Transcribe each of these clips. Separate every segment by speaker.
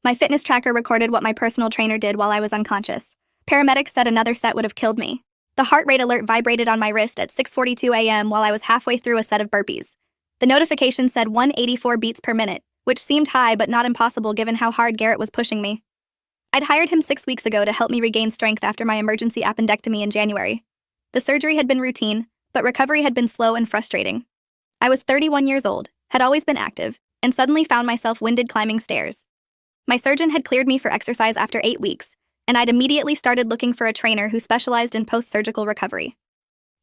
Speaker 1: My fitness tracker recorded what my personal trainer did while I was unconscious. Paramedics said another set would have killed me. The heart rate alert vibrated on my wrist at 6:42 a.m. while I was halfway through a set of burpees. The notification said 184 beats per minute, which seemed high but not impossible given how hard Garrett was pushing me. I'd hired him 6 weeks ago to help me regain strength after my emergency appendectomy in January. The surgery had been routine, but recovery had been slow and frustrating. I was 31 years old, had always been active, and suddenly found myself winded climbing stairs. My surgeon had cleared me for exercise after 8 weeks, and I'd immediately started looking for a trainer who specialized in post-surgical recovery.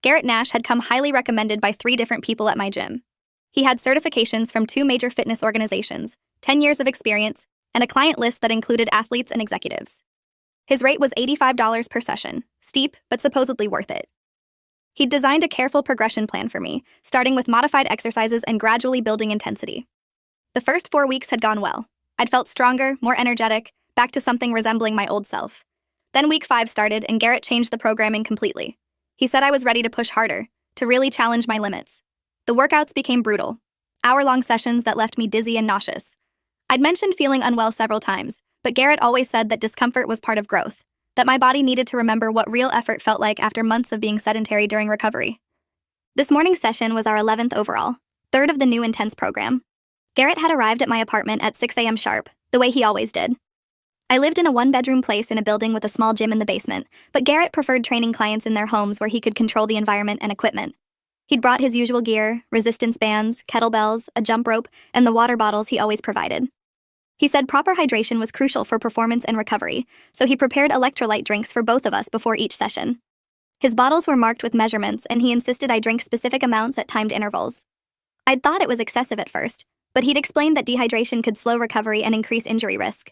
Speaker 1: Garrett Nash had come highly recommended by 3 different people at my gym. He had certifications from 2 major fitness organizations, 10 years of experience, and a client list that included athletes and executives. His rate was $85 per session, steep but supposedly worth it. He'd designed a careful progression plan for me, starting with modified exercises and gradually building intensity. The first 4 weeks had gone well. I'd felt stronger, more energetic, back to something resembling my old self. Then week 5 started and Garrett changed the programming completely. He said I was ready to push harder, to really challenge my limits. The workouts became brutal, hour-long sessions that left me dizzy and nauseous. I'd mentioned feeling unwell several times, but Garrett always said that discomfort was part of growth, that my body needed to remember what real effort felt like after months of being sedentary during recovery. This morning's session was our 11th overall, 3rd of the new intense program. Garrett had arrived at my apartment at 6 a.m. sharp, the way he always did. I lived in a 1-bedroom place in a building with a small gym in the basement, but Garrett preferred training clients in their homes where he could control the environment and equipment. He'd brought his usual gear, resistance bands, kettlebells, a jump rope, and the water bottles he always provided. He said proper hydration was crucial for performance and recovery, so he prepared electrolyte drinks for both of us before each session. His bottles were marked with measurements, and he insisted I drink specific amounts at timed intervals. I'd thought it was excessive at first, but he'd explained that dehydration could slow recovery and increase injury risk.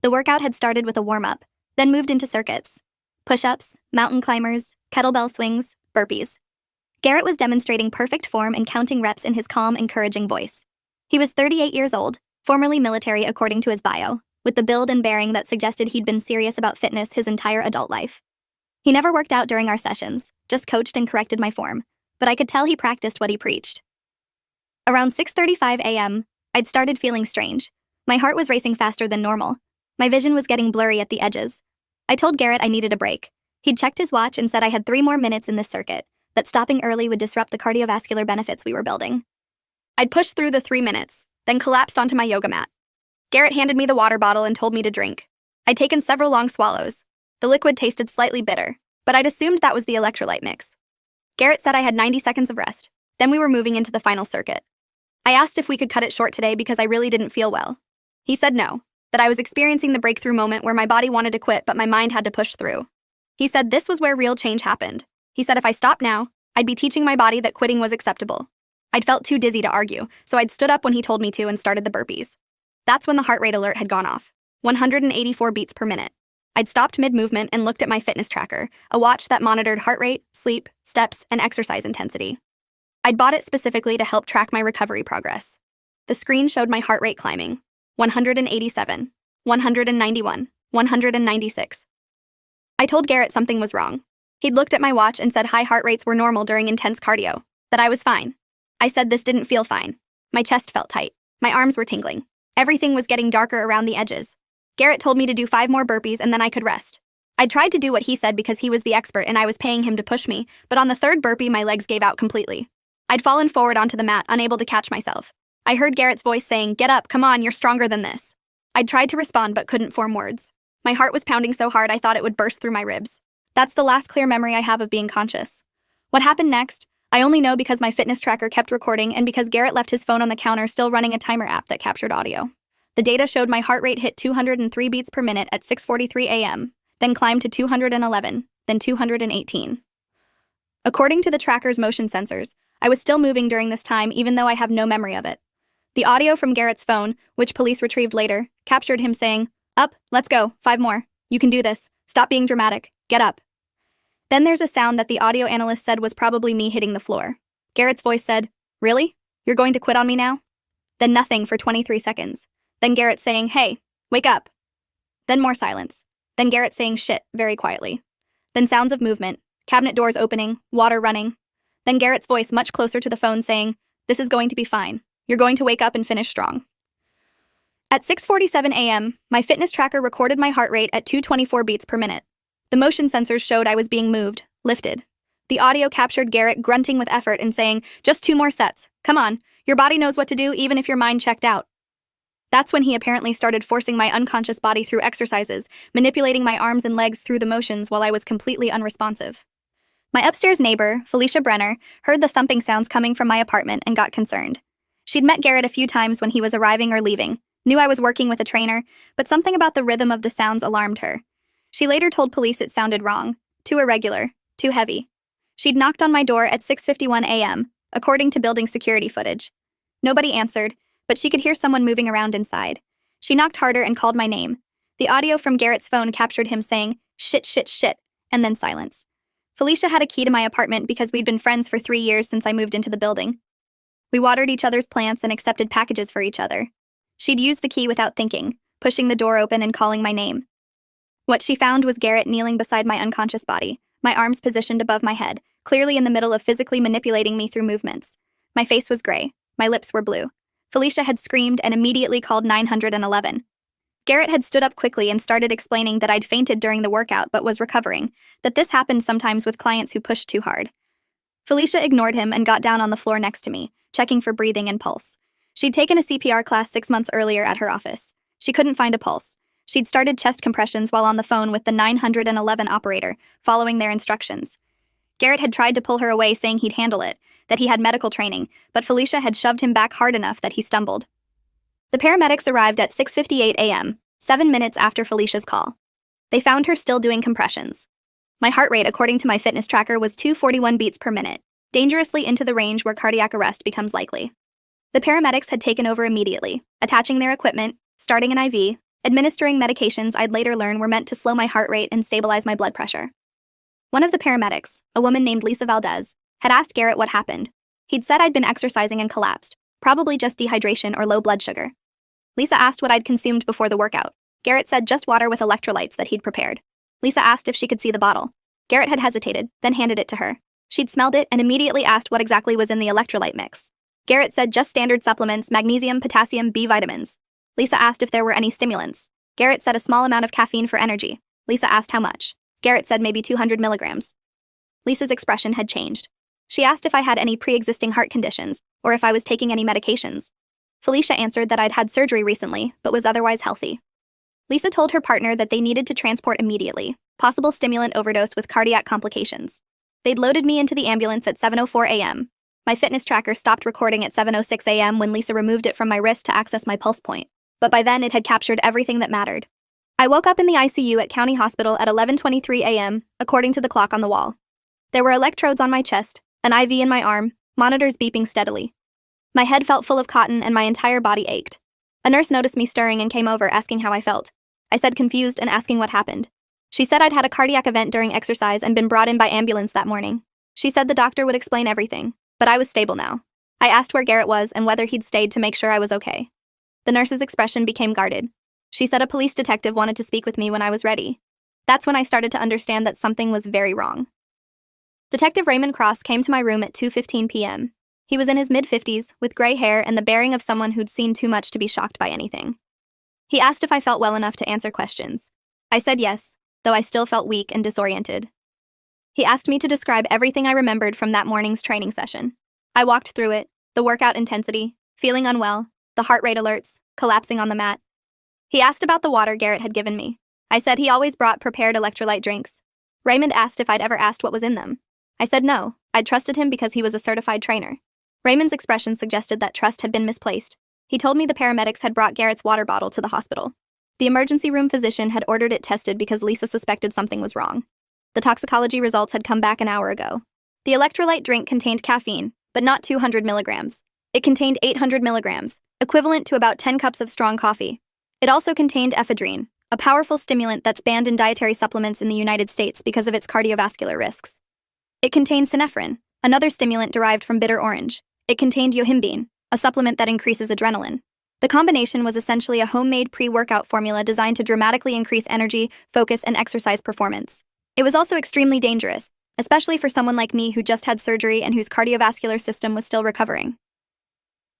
Speaker 1: The workout had started with a warm-up, then moved into circuits. Push-ups, mountain climbers, kettlebell swings, burpees. Garrett was demonstrating perfect form and counting reps in his calm, encouraging voice. He was 38 years old, formerly military according to his bio, with the build and bearing that suggested he'd been serious about fitness his entire adult life. He never worked out during our sessions, just coached and corrected my form, but I could tell he practiced what he preached. Around 6:35 a.m., I'd started feeling strange. My heart was racing faster than normal. My vision was getting blurry at the edges. I told Garrett I needed a break. He'd checked his watch and said I had 3 more minutes in this circuit, that stopping early would disrupt the cardiovascular benefits we were building. I'd pushed through the 3 minutes, then collapsed onto my yoga mat. Garrett handed me the water bottle and told me to drink. I'd taken several long swallows. The liquid tasted slightly bitter, but I'd assumed that was the electrolyte mix. Garrett said I had 90 seconds of rest. Then we were moving into the final circuit. I asked if we could cut it short today because I really didn't feel well. He said no, that I was experiencing the breakthrough moment where my body wanted to quit but my mind had to push through. He said this was where real change happened. He said if I stopped now, I'd be teaching my body that quitting was acceptable. I'd felt too dizzy to argue, so I'd stood up when he told me to and started the burpees. That's when the heart rate alert had gone off, 184 beats per minute. I'd stopped mid-movement and looked at my fitness tracker, a watch that monitored heart rate, sleep, steps, and exercise intensity. I'd bought it specifically to help track my recovery progress. The screen showed my heart rate climbing, 187, 191, 196. I told Garrett something was wrong. He'd looked at my watch and said high heart rates were normal during intense cardio, that I was fine. I said this didn't feel fine. My chest felt tight. My arms were tingling. Everything was getting darker around the edges. Garrett told me to do 5 more burpees and then I could rest. I tried to do what he said because he was the expert and I was paying him to push me, but on the 3rd burpee my legs gave out completely. I'd fallen forward onto the mat, unable to catch myself. I heard Garrett's voice saying, "Get up, come on, you're stronger than this." I'd tried to respond but couldn't form words. My heart was pounding so hard I thought it would burst through my ribs. That's the last clear memory I have of being conscious. What happened next? I only know because my fitness tracker kept recording and because Garrett left his phone on the counter still running a timer app that captured audio. The data showed my heart rate hit 203 beats per minute at 6:43 a.m., then climbed to 211, then 218. According to the tracker's motion sensors, I was still moving during this time even though I have no memory of it. The audio from Garrett's phone, which police retrieved later, captured him saying, "Up, let's go, 5 more. You can do this. Stop being dramatic. Get up." Then there's a sound that the audio analyst said was probably me hitting the floor. Garrett's voice said, "Really? You're going to quit on me now?" Then nothing for 23 seconds. Then Garrett saying, "Hey, wake up." Then more silence. Then Garrett saying shit very quietly. Then sounds of movement, cabinet doors opening, water running. Then Garrett's voice much closer to the phone saying, "This is going to be fine. You're going to wake up and finish strong." At 6:47 a.m., my fitness tracker recorded my heart rate at 224 beats per minute. The motion sensors showed I was being moved, lifted. The audio captured Garrett grunting with effort and saying, "Just 2 more sets. Come on, your body knows what to do even if your mind checked out." That's when he apparently started forcing my unconscious body through exercises, manipulating my arms and legs through the motions while I was completely unresponsive. My upstairs neighbor, Felicia Brenner, heard the thumping sounds coming from my apartment and got concerned. She'd met Garrett a few times when he was arriving or leaving, knew I was working with a trainer, but something about the rhythm of the sounds alarmed her. She later told police it sounded wrong, too irregular, too heavy. She'd knocked on my door at 6:51 a.m., according to building security footage. Nobody answered, but she could hear someone moving around inside. She knocked harder and called my name. The audio from Garrett's phone captured him saying, "Shit, shit, shit," and then silence. Felicia had a key to my apartment because we'd been friends for 3 years since I moved into the building. We watered each other's plants and accepted packages for each other. She'd used the key without thinking, pushing the door open and calling my name. What she found was Garrett kneeling beside my unconscious body, my arms positioned above my head, clearly in the middle of physically manipulating me through movements. My face was gray. My lips were blue. Felicia had screamed and immediately called 911. Garrett had stood up quickly and started explaining that I'd fainted during the workout but was recovering, that this happened sometimes with clients who pushed too hard. Felicia ignored him and got down on the floor next to me, checking for breathing and pulse. She'd taken a CPR class 6 months earlier at her office. She couldn't find a pulse. She'd started chest compressions while on the phone with the 911 operator, following their instructions. Garrett had tried to pull her away, saying he'd handle it, that he had medical training, but Felicia had shoved him back hard enough that he stumbled. The paramedics arrived at 6:58 a.m., 7 minutes after Felicia's call. They found her still doing compressions. My heart rate, according to my fitness tracker, was 241 beats per minute, dangerously into the range where cardiac arrest becomes likely. The paramedics had taken over immediately, attaching their equipment, starting an IV, administering medications I'd later learn were meant to slow my heart rate and stabilize my blood pressure. One of the paramedics, a woman named Lisa Valdez, had asked Garrett what happened. He'd said I'd been exercising and collapsed, probably just dehydration or low blood sugar. Lisa asked what I'd consumed before the workout. Garrett said just water with electrolytes that he'd prepared. Lisa asked if she could see the bottle. Garrett had hesitated, then handed it to her. She'd smelled it and immediately asked what exactly was in the electrolyte mix. Garrett said just standard supplements, magnesium, potassium, B vitamins. Lisa asked if there were any stimulants. Garrett said a small amount of caffeine for energy. Lisa asked how much. Garrett said maybe 200 milligrams. Lisa's expression had changed. She asked if I had any pre-existing heart conditions, or if I was taking any medications. Felicia answered that I'd had surgery recently, but was otherwise healthy. Lisa told her partner that they needed to transport immediately, possible stimulant overdose with cardiac complications. They'd loaded me into the ambulance at 7:04 a.m. My fitness tracker stopped recording at 7:06 a.m. when Lisa removed it from my wrist to access my pulse point, but by then it had captured everything that mattered. I woke up in the ICU at County Hospital at 11:23 a.m., according to the clock on the wall. There were electrodes on my chest, an IV in my arm, monitors beeping steadily. My head felt full of cotton and my entire body ached. A nurse noticed me stirring and came over asking how I felt. I said confused and asking what happened. She said I'd had a cardiac event during exercise and been brought in by ambulance that morning. She said the doctor would explain everything, but I was stable now. I asked where Garrett was and whether he'd stayed to make sure I was okay. The nurse's expression became guarded. She said a police detective wanted to speak with me when I was ready. That's when I started to understand that something was very wrong. Detective Raymond Cross came to my room at 2:15 p.m. He was in his mid-50s, with gray hair and the bearing of someone who'd seen too much to be shocked by anything. He asked if I felt well enough to answer questions. I said yes, though I still felt weak and disoriented. He asked me to describe everything I remembered from that morning's training session. I walked through it, the workout intensity, feeling unwell, the heart rate alerts, collapsing on the mat. He asked about the water Garrett had given me. I said he always brought prepared electrolyte drinks. Raymond asked if I'd ever asked what was in them. I said no, I'd trusted him because he was a certified trainer. Raymond's expression suggested that trust had been misplaced. He told me the paramedics had brought Garrett's water bottle to the hospital. The emergency room physician had ordered it tested because Lisa suspected something was wrong. The toxicology results had come back an hour ago. The electrolyte drink contained caffeine, but not 200 milligrams. It contained 800 milligrams, equivalent to about 10 cups of strong coffee. It also contained ephedrine, a powerful stimulant that's banned in dietary supplements in the United States because of its cardiovascular risks. It contained synephrine, another stimulant derived from bitter orange. It contained yohimbine, a supplement that increases adrenaline. The combination was essentially a homemade pre-workout formula designed to dramatically increase energy, focus, and exercise performance. It was also extremely dangerous, especially for someone like me who just had surgery and whose cardiovascular system was still recovering.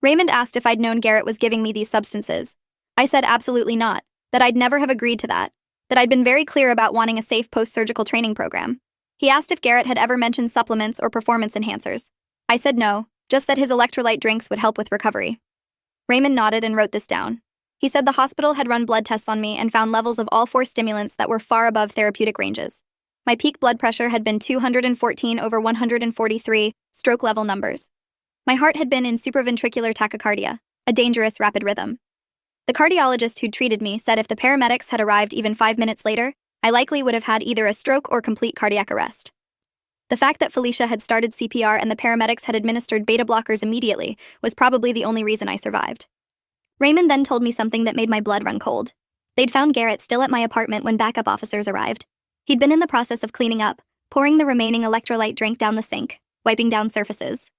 Speaker 1: Raymond asked if I'd known Garrett was giving me these substances. I said absolutely not, that I'd never have agreed to that I'd been very clear about wanting a safe post-surgical training program. He asked if Garrett had ever mentioned supplements or performance enhancers. I said no, just that his electrolyte drinks would help with recovery. Raymond nodded and wrote this down. He said the hospital had run blood tests on me and found levels of all 4 stimulants that were far above therapeutic ranges. My peak blood pressure had been 214/143, stroke-level numbers. My heart had been in supraventricular tachycardia, a dangerous rapid rhythm. The cardiologist who'd treated me said if the paramedics had arrived even 5 minutes later, I likely would have had either a stroke or complete cardiac arrest. The fact that Felicia had started CPR and the paramedics had administered beta blockers immediately was probably the only reason I survived. Raymond then told me something that made my blood run cold. They'd found Garrett still at my apartment when backup officers arrived. He'd been in the process of cleaning up, pouring the remaining electrolyte drink down the sink, wiping down surfaces.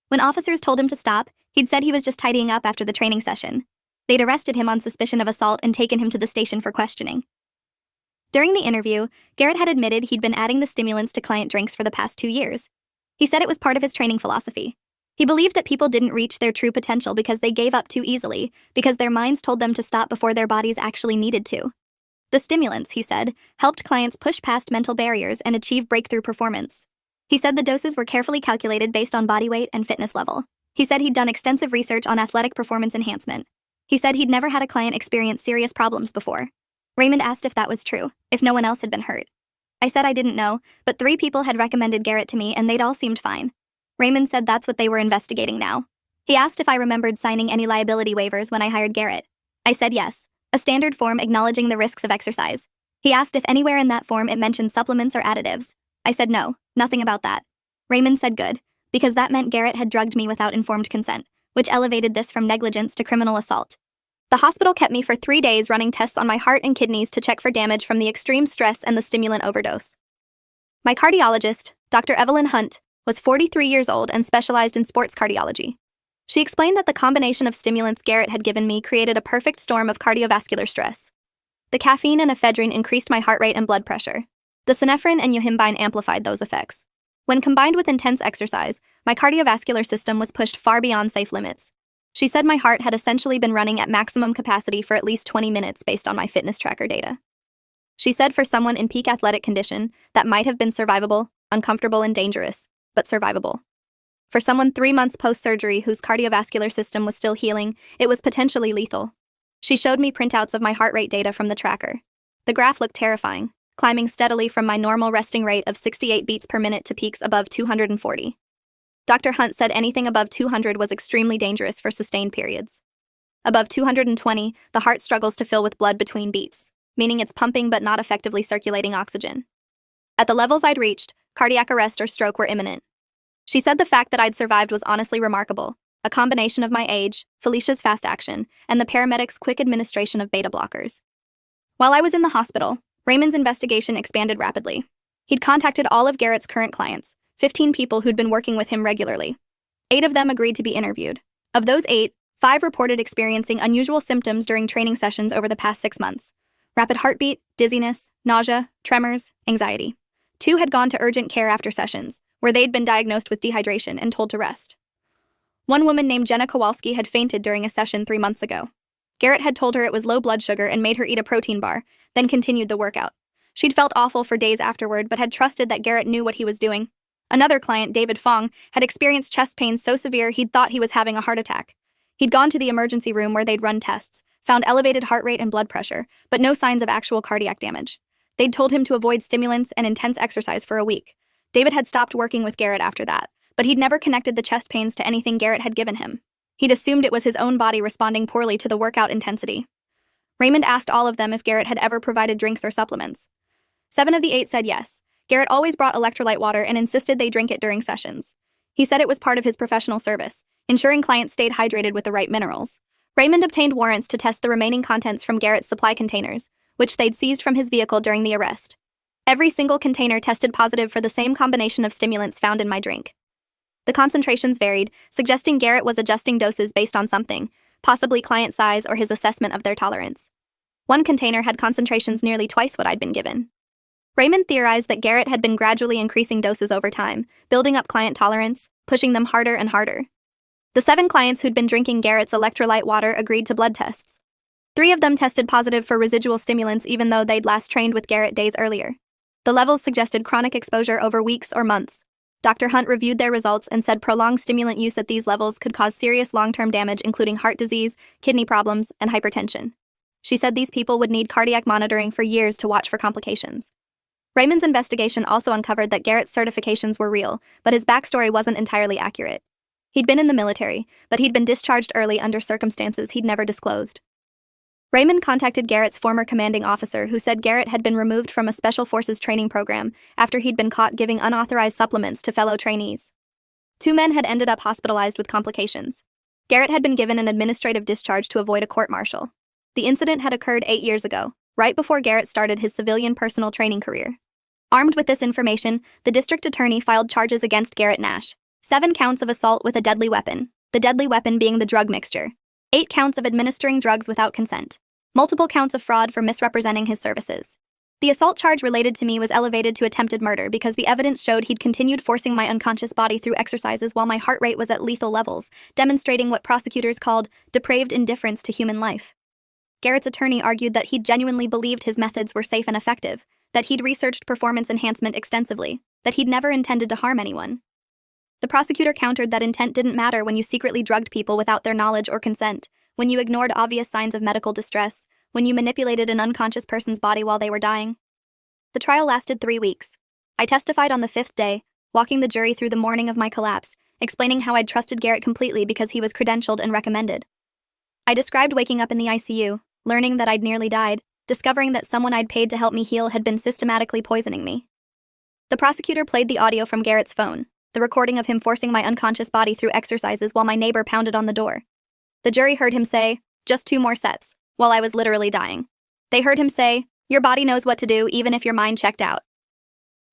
Speaker 1: When officers told him to stop, he'd said he was just tidying up after the training session. They'd arrested him on suspicion of assault and taken him to the station for questioning. During the interview, Garrett had admitted he'd been adding the stimulants to client drinks for the past 2 years. He said it was part of his training philosophy. He believed that people didn't reach their true potential because they gave up too easily, because their minds told them to stop before their bodies actually needed to. The stimulants, he said, helped clients push past mental barriers and achieve breakthrough performance. He said the doses were carefully calculated based on body weight and fitness level. He said he'd done extensive research on athletic performance enhancement. He said he'd never had a client experience serious problems before. Raymond asked if that was true, if no one else had been hurt. I said I didn't know, but 3 people had recommended Garrett to me and they'd all seemed fine. Raymond said that's what they were investigating now. He asked if I remembered signing any liability waivers when I hired Garrett. I said yes, a standard form acknowledging the risks of exercise. He asked if anywhere in that form it mentioned supplements or additives. I said no, nothing about that. Raymond said good, because that meant Garrett had drugged me without informed consent, which elevated this from negligence to criminal assault. The hospital kept me for 3 days running tests on my heart and kidneys to check for damage from the extreme stress and the stimulant overdose. My cardiologist, Dr. Evelyn Hunt, was 43 years old and specialized in sports cardiology. She explained that the combination of stimulants Garrett had given me created a perfect storm of cardiovascular stress. The caffeine and ephedrine increased my heart rate and blood pressure. The synephrine and yohimbine amplified those effects. When combined with intense exercise, my cardiovascular system was pushed far beyond safe limits. She said my heart had essentially been running at maximum capacity for at least 20 minutes based on my fitness tracker data. She said for someone in peak athletic condition, that might have been survivable, uncomfortable and dangerous, but survivable. For someone 3 months post-surgery whose cardiovascular system was still healing, it was potentially lethal. She showed me printouts of my heart rate data from the tracker. The graph looked terrifying, climbing steadily from my normal resting rate of 68 beats per minute to peaks above 240. Dr. Hunt said anything above 200 was extremely dangerous for sustained periods. Above 220, the heart struggles to fill with blood between beats, meaning it's pumping but not effectively circulating oxygen. At the levels I'd reached, cardiac arrest or stroke were imminent. She said the fact that I'd survived was honestly remarkable, a combination of my age, Felicia's fast action, and the paramedics' quick administration of beta blockers. While I was in the hospital, Raymond's investigation expanded rapidly. He'd contacted all of Garrett's current clients, 15 people who'd been working with him regularly. 8 of them agreed to be interviewed. Of those 8, 5 reported experiencing unusual symptoms during training sessions over the past 6 months. Rapid heartbeat, dizziness, nausea, tremors, anxiety. 2 had gone to urgent care after sessions, where they'd been diagnosed with dehydration and told to rest. One woman named Jenna Kowalski had fainted during a session 3 months ago. Garrett had told her it was low blood sugar and made her eat a protein bar, then continued the workout. She'd felt awful for days afterward, but had trusted that Garrett knew what he was doing. Another client, David Fong, had experienced chest pains so severe he'd thought he was having a heart attack. He'd gone to the emergency room where they'd run tests, found elevated heart rate and blood pressure, but no signs of actual cardiac damage. They'd told him to avoid stimulants and intense exercise for a week. David had stopped working with Garrett after that, but he'd never connected the chest pains to anything Garrett had given him. He'd assumed it was his own body responding poorly to the workout intensity. Raymond asked all of them if Garrett had ever provided drinks or supplements. 7 of the 8 said yes. Garrett always brought electrolyte water and insisted they drink it during sessions. He said it was part of his professional service, ensuring clients stayed hydrated with the right minerals. Raymond obtained warrants to test the remaining contents from Garrett's supply containers, which they'd seized from his vehicle during the arrest. Every single container tested positive for the same combination of stimulants found in my drink. The concentrations varied, suggesting Garrett was adjusting doses based on something, possibly client size or his assessment of their tolerance. One container had concentrations nearly twice what I'd been given. Raymond theorized that Garrett had been gradually increasing doses over time, building up client tolerance, pushing them harder and harder. The 7 clients who'd been drinking Garrett's electrolyte water agreed to blood tests. 3 of them tested positive for residual stimulants even though they'd last trained with Garrett days earlier. The levels suggested chronic exposure over weeks or months. Dr. Hunt reviewed their results and said prolonged stimulant use at these levels could cause serious long-term damage including heart disease, kidney problems, and hypertension. She said these people would need cardiac monitoring for years to watch for complications. Raymond's investigation also uncovered that Garrett's certifications were real, but his backstory wasn't entirely accurate. He'd been in the military, but he'd been discharged early under circumstances he'd never disclosed. Raymond contacted Garrett's former commanding officer who said Garrett had been removed from a Special Forces training program after he'd been caught giving unauthorized supplements to fellow trainees. 2 men had ended up hospitalized with complications. Garrett had been given an administrative discharge to avoid a court-martial. The incident had occurred 8 years ago, right before Garrett started his civilian personal training career. Armed with this information, the district attorney filed charges against Garrett Nash. 7 counts of assault with a deadly weapon, the deadly weapon being the drug mixture. 8 counts of administering drugs without consent. Multiple counts of fraud for misrepresenting his services. The assault charge related to me was elevated to attempted murder because the evidence showed he'd continued forcing my unconscious body through exercises while my heart rate was at lethal levels, demonstrating what prosecutors called depraved indifference to human life. Garrett's attorney argued that he'd genuinely believed his methods were safe and effective, that he'd researched performance enhancement extensively, that he'd never intended to harm anyone. The prosecutor countered that intent didn't matter when you secretly drugged people without their knowledge or consent, when you ignored obvious signs of medical distress, when you manipulated an unconscious person's body while they were dying. The trial lasted 3 weeks. I testified on the 5th day, walking the jury through the morning of my collapse, explaining how I'd trusted Garrett completely because he was credentialed and recommended. I described waking up in the ICU, learning that I'd nearly died, discovering that someone I'd paid to help me heal had been systematically poisoning me. The prosecutor played the audio from Garrett's phone, the recording of him forcing my unconscious body through exercises while my neighbor pounded on the door. The jury heard him say, "Just 2 more sets," while I was literally dying. They heard him say, "Your body knows what to do even if your mind checked out."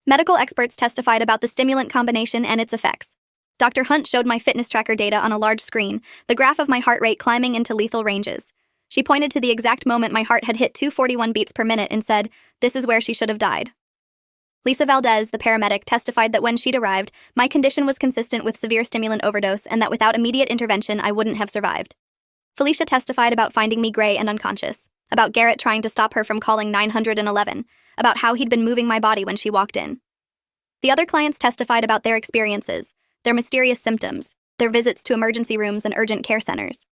Speaker 1: Medical experts testified about the stimulant combination and its effects. Dr. Hunt showed my fitness tracker data on a large screen, the graph of my heart rate climbing into lethal ranges. She pointed to the exact moment my heart had hit 241 beats per minute and said, "This is where she should have died." Lisa Valdez, the paramedic, testified that when she'd arrived, my condition was consistent with severe stimulant overdose and that without immediate intervention, I wouldn't have survived. Felicia testified about finding me gray and unconscious, about Garrett trying to stop her from calling 911, about how he'd been moving my body when she walked in. The other clients testified about their experiences, their mysterious symptoms, their visits to emergency rooms and urgent care centers.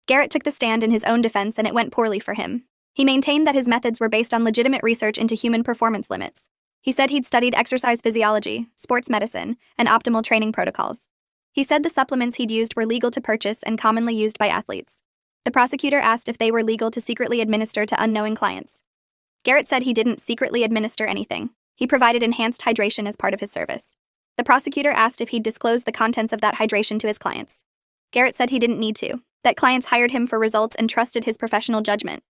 Speaker 1: Garrett took the stand in his own defense and it went poorly for him. He maintained that his methods were based on legitimate research into human performance limits. He said he'd studied exercise physiology, sports medicine, and optimal training protocols. He said the supplements he'd used were legal to purchase and commonly used by athletes. The prosecutor asked if they were legal to secretly administer to unknowing clients. Garrett said he didn't secretly administer anything. He provided enhanced hydration as part of his service. The prosecutor asked if he'd disclosed the contents of that hydration to his clients. Garrett said he didn't need to, that clients hired him for results and trusted his professional judgment.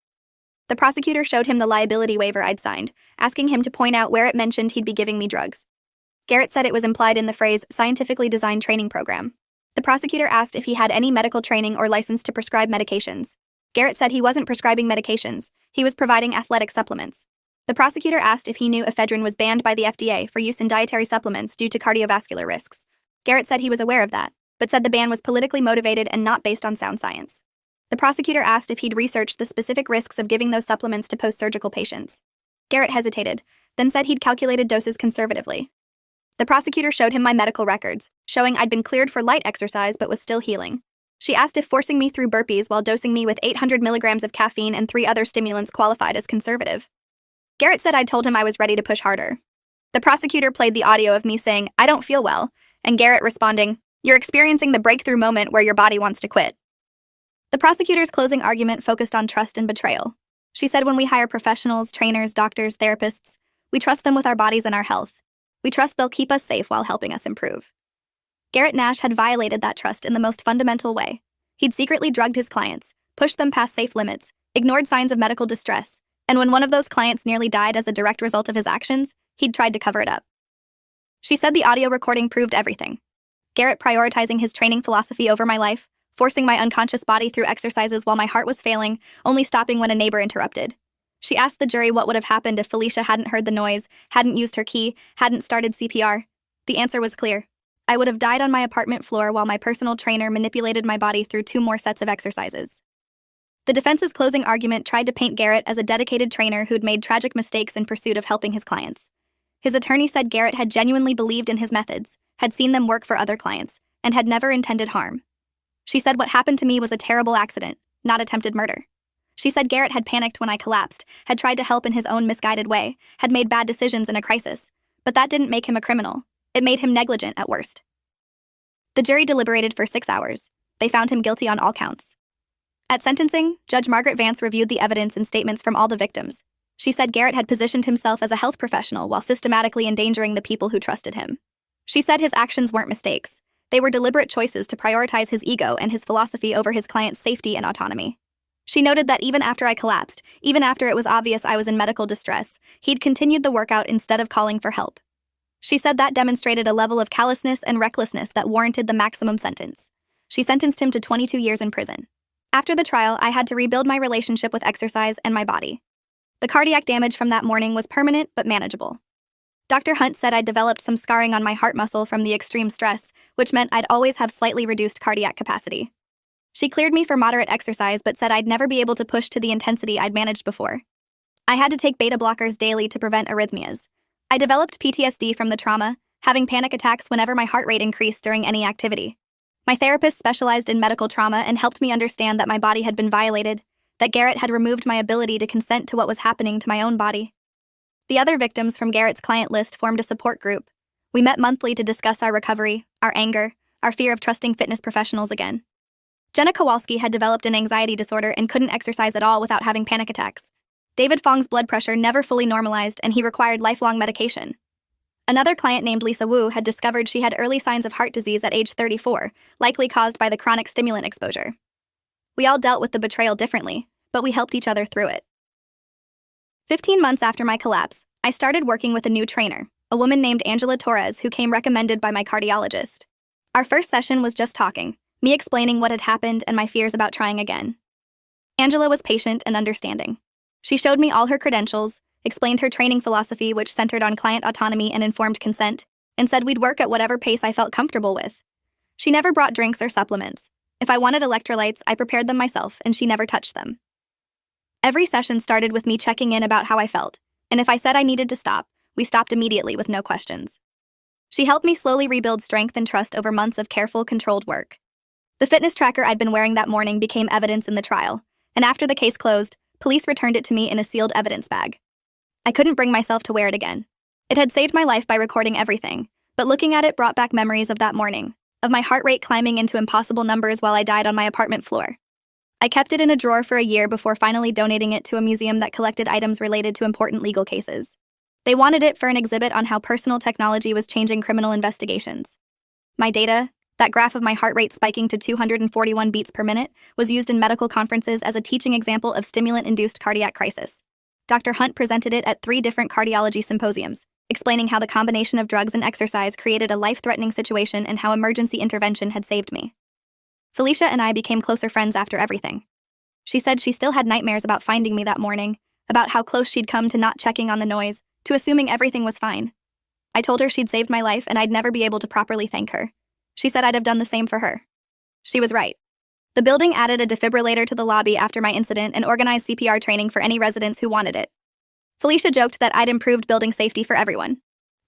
Speaker 1: The prosecutor showed him the liability waiver I'd signed, asking him to point out where it mentioned he'd be giving me drugs. Garrett said it was implied in the phrase scientifically designed training program. The prosecutor asked if he had any medical training or license to prescribe medications. Garrett said he wasn't prescribing medications, he was providing athletic supplements. The prosecutor asked if he knew ephedrine was banned by the FDA for use in dietary supplements due to cardiovascular risks. Garrett said he was aware of that, but said the ban was politically motivated and not based on sound science. The prosecutor asked if he'd researched the specific risks of giving those supplements to post-surgical patients. Garrett hesitated, then said he'd calculated doses conservatively. The prosecutor showed him my medical records, showing I'd been cleared for light exercise but was still healing. She asked if forcing me through burpees while dosing me with 800 milligrams of caffeine and 3 other stimulants qualified as conservative. Garrett said I'd told him I was ready to push harder. The prosecutor played the audio of me saying, "I don't feel well," and Garrett responding, "You're experiencing the breakthrough moment where your body wants to quit." The prosecutor's closing argument focused on trust and betrayal. She said when we hire professionals, trainers, doctors, therapists, we trust them with our bodies and our health. We trust they'll keep us safe while helping us improve. Garrett Nash had violated that trust in the most fundamental way. He'd secretly drugged his clients, pushed them past safe limits, ignored signs of medical distress, and when one of those clients nearly died as a direct result of his actions, he'd tried to cover it up. She said the audio recording proved everything. Garrett prioritizing his training philosophy over my life, forcing my unconscious body through exercises while my heart was failing, only stopping when a neighbor interrupted. She asked the jury what would have happened if Felicia hadn't heard the noise, hadn't used her key, hadn't started CPR. The answer was clear. I would have died on my apartment floor while my personal trainer manipulated my body through 2 more sets of exercises. The defense's closing argument tried to paint Garrett as a dedicated trainer who'd made tragic mistakes in pursuit of helping his clients. His attorney said Garrett had genuinely believed in his methods, had seen them work for other clients, and had never intended harm. She said what happened to me was a terrible accident, not attempted murder. She said Garrett had panicked when I collapsed, had tried to help in his own misguided way, had made bad decisions in a crisis, but that didn't make him a criminal. It made him negligent at worst. The jury deliberated for 6 hours. They found him guilty on all counts. At sentencing, Judge Margaret Vance reviewed the evidence and statements from all the victims. She said Garrett had positioned himself as a health professional while systematically endangering the people who trusted him. She said his actions weren't mistakes. They were deliberate choices to prioritize his ego and his philosophy over his client's safety and autonomy. She noted that even after I collapsed, even after it was obvious I was in medical distress, he'd continued the workout instead of calling for help. She said that demonstrated a level of callousness and recklessness that warranted the maximum sentence. She sentenced him to 22 years in prison. After the trial, I had to rebuild my relationship with exercise and my body. The cardiac damage from that morning was permanent but manageable. Dr. Hunt said I'd developed some scarring on my heart muscle from the extreme stress, which meant I'd always have slightly reduced cardiac capacity. She cleared me for moderate exercise but said I'd never be able to push to the intensity I'd managed before. I had to take beta blockers daily to prevent arrhythmias. I developed PTSD from the trauma, having panic attacks whenever my heart rate increased during any activity. My therapist specialized in medical trauma and helped me understand that my body had been violated, that Garrett had removed my ability to consent to what was happening to my own body. The other victims from Garrett's client list formed a support group. We met monthly to discuss our recovery, our anger, our fear of trusting fitness professionals again. Jenna Kowalski had developed an anxiety disorder and couldn't exercise at all without having panic attacks. David Fong's blood pressure never fully normalized and he required lifelong medication. Another client named Lisa Wu had discovered she had early signs of heart disease at age 34, likely caused by the chronic stimulant exposure. We all dealt with the betrayal differently, but we helped each other through it. 15 months after my collapse, I started working with a new trainer, a woman named Angela Torres who came recommended by my cardiologist. Our first session was just talking, me explaining what had happened and my fears about trying again. Angela was patient and understanding. She showed me all her credentials, explained her training philosophy which centered on client autonomy and informed consent, and said we'd work at whatever pace I felt comfortable with. She never brought drinks or supplements. If I wanted electrolytes, I prepared them myself, and she never touched them. Every session started with me checking in about how I felt, and if I said I needed to stop, we stopped immediately with no questions. She helped me slowly rebuild strength and trust over months of careful, controlled work. The fitness tracker I'd been wearing that morning became evidence in the trial, and after the case closed, police returned it to me in a sealed evidence bag. I couldn't bring myself to wear it again. It had saved my life by recording everything, but looking at it brought back memories of that morning, of my heart rate climbing into impossible numbers while I died on my apartment floor. I kept it in a drawer for a year before finally donating it to a museum that collected items related to important legal cases. They wanted it for an exhibit on how personal technology was changing criminal investigations. My data, that graph of my heart rate spiking to 241 beats per minute, was used in medical conferences as a teaching example of stimulant-induced cardiac crisis. Dr. Hunt presented it at 3 different cardiology symposiums, explaining how the combination of drugs and exercise created a life-threatening situation and how emergency intervention had saved me. Felicia and I became closer friends after everything. She said she still had nightmares about finding me that morning, about how close she'd come to not checking on the noise, to assuming everything was fine. I told her she'd saved my life and I'd never be able to properly thank her. She said I'd have done the same for her. She was right. The building added a defibrillator to the lobby after my incident and organized CPR training for any residents who wanted it. Felicia joked that I'd improved building safety for everyone.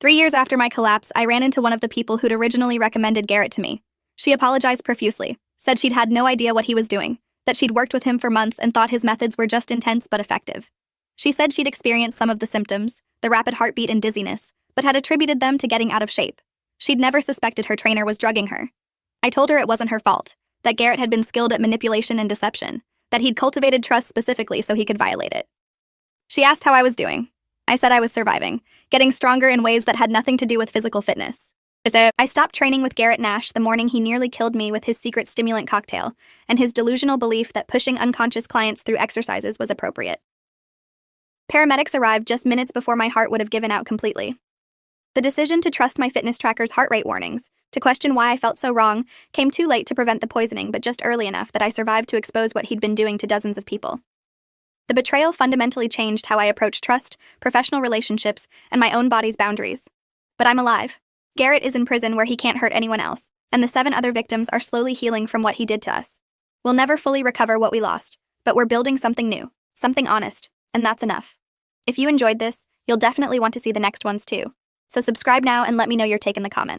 Speaker 1: 3 years after my collapse, I ran into one of the people who'd originally recommended Garrett to me. She apologized profusely, said she'd had no idea what he was doing, that she'd worked with him for months and thought his methods were just intense but effective. She said she'd experienced some of the symptoms, the rapid heartbeat and dizziness, but had attributed them to getting out of shape. She'd never suspected her trainer was drugging her. I told her it wasn't her fault, that Garrett had been skilled at manipulation and deception, that he'd cultivated trust specifically so he could violate it. She asked how I was doing. I said I was surviving, getting stronger in ways that had nothing to do with physical fitness. I stopped training with Garrett Nash the morning he nearly killed me with his secret stimulant cocktail and his delusional belief that pushing unconscious clients through exercises was appropriate. Paramedics arrived just minutes before my heart would have given out completely. The decision to trust my fitness tracker's heart rate warnings, to question why I felt so wrong, came too late to prevent the poisoning but just early enough that I survived to expose what he'd been doing to dozens of people. The betrayal fundamentally changed how I approach trust, professional relationships, and my own body's boundaries. But I'm alive. Garrett is in prison where he can't hurt anyone else, and the 7 other victims are slowly healing from what he did to us. We'll never fully recover what we lost, But we're building something new, something honest, and that's enough. If you enjoyed this, you'll definitely want to see the next ones too. So subscribe now and let me know your take in the comments.